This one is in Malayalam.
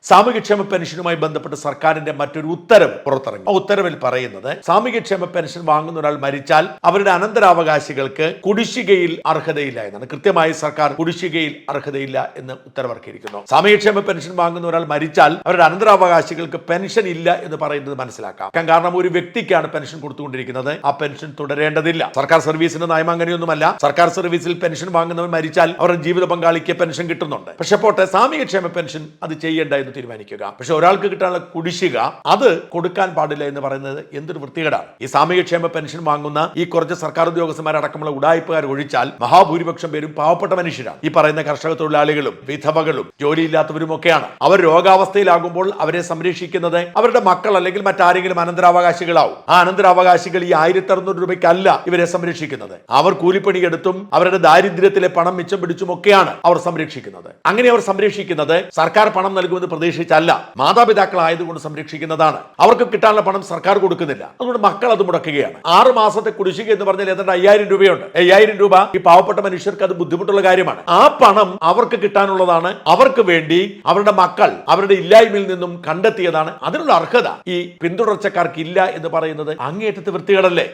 സാമൂഹ്യക്ഷേമ പെൻഷനുമായി ബന്ധപ്പെട്ട് സർക്കാരിന്റെ മറ്റൊരു ഉത്തരവ് പുറത്തിറങ്ങി. ആ ഉത്തരവിൽ പറയുന്നത് സാമൂഹ്യക്ഷേമ പെൻഷൻ വാങ്ങുന്ന ഒരാൾ മരിച്ചാൽ അവരുടെ അനന്തരാവകാശികൾക്ക് കുടിശ്ശികയിൽ അർഹതയില്ല എന്നാണ്. കൃത്യമായി സർക്കാർ കുടിശ്ശികയിൽ അർഹതയില്ല എന്ന് ഉത്തരവിറക്കിയിരിക്കുന്നു. സാമൂഹ്യക്ഷേമ പെൻഷൻ വാങ്ങുന്ന ഒരാൾ മരിച്ചാൽ അവരുടെ അനന്തരാവകാശികൾക്ക് പെൻഷൻ ഇല്ല എന്ന് പറയുന്നത് മനസ്സിലാക്കാം. കാരണം ഒരു വ്യക്തിക്കാണ് പെൻഷൻ കൊടുത്തുകൊണ്ടിരിക്കുന്നത്, ആ പെൻഷൻ തുടരേണ്ടതില്ല. സർക്കാർ സർവീസിന്റെ നയം അങ്ങനെയൊന്നുമല്ല. സർക്കാർ സർവീസിൽ പെൻഷൻ വാങ്ങുന്നവർ മരിച്ചാൽ അവരുടെ ജീവിത പങ്കാളിക്ക് പെൻഷൻ കിട്ടുന്നുണ്ട്. പക്ഷെ പോട്ടെ, സാമൂഹ്യക്ഷേമ പെൻഷൻ അത് ചെയ്യേണ്ട എന്ന് തീരുമാനിക്കുക. പക്ഷെ ഒരാൾക്ക് കിട്ടാനുള്ള കുടിശ്ശിക അത് കൊടുക്കാൻ പാടില്ല എന്ന് പറയുന്നത് എന്തൊരു വൃത്തികേടാണ്. ഈ സാമൂഹ്യക്ഷേമ പെൻഷൻ വാങ്ങുന്ന ഈ കുറച്ച് സർക്കാർ ഉദ്യോഗസ്ഥന്മാരടക്കമുള്ള ഉടായ്പകാർ ഒഴിച്ചാൽ മഹാഭൂരിപക്ഷം പേരും പാവപ്പെട്ട മനുഷ്യരാണ്. ഈ പറയുന്ന കർഷക തൊഴിലാളികളും വിധവകളും ജോലിയില്ലാത്തവരും ഒക്കെയാണ്. അവർ രോഗാവസ്ഥയിലാകുമ്പോൾ അവരെ സംരക്ഷിക്കുന്നത് അവരുടെ മക്കൾ അല്ലെങ്കിൽ മറ്റാരെങ്കിലും അനന്തരാവകാശികളാവും. ആ അനന്തരാവകാശികൾ ഈ 1600 രൂപയ്ക്കല്ല ഇവരെ സംരക്ഷിക്കുന്നത്. അവർ കൂലിപ്പണിയെടുത്തും അവരുടെ ദാരിദ്ര്യത്തിലെ പണം മിച്ചം പിടിച്ചുമൊക്കെയാണ് അവർ സംരക്ഷിക്കുന്നത്. അങ്ങനെ അവർ സംരക്ഷിക്കുന്നത് സർക്കാർ പണം നൽകുമെന്ന് പ്രതീക്ഷിച്ചല്ല, മാതാപിതാക്കളായതുകൊണ്ട് സംരക്ഷിക്കുന്നതാണ്. അവർക്ക് കിട്ടാനുള്ള പണം സർക്കാർ കൊടുക്കുന്നില്ല. അതുകൊണ്ട് മക്കൾ അത് മുടക്കുകയാണ്. 6 മാസത്തെ കുടിശ്ശിക എന്ന് പറഞ്ഞാൽ ഏതാണ്ട് 5000 രൂപയുണ്ട്. 5000 രൂപ ഈ പാവപ്പെട്ട മനുഷ്യർക്ക് അത് ബുദ്ധിമുട്ടുള്ള കാര്യമാണ്. ആ പണം അവർക്ക് കിട്ടാനുള്ളതാണ്. അവർക്ക് വേണ്ടി അവരുടെ മക്കൾ അവരുടെ ഇല്ലായ്മയിൽ നിന്നും കണ്ടെത്തിയതാണ്. അതിനുള്ള അർഹത ഈ പിന്തുടർച്ചക്കാർക്ക് ഇല്ല എന്ന് പറയുന്നത് അങ്ങേയറ്റത്തെ വൃത്തികേടല്ലേ?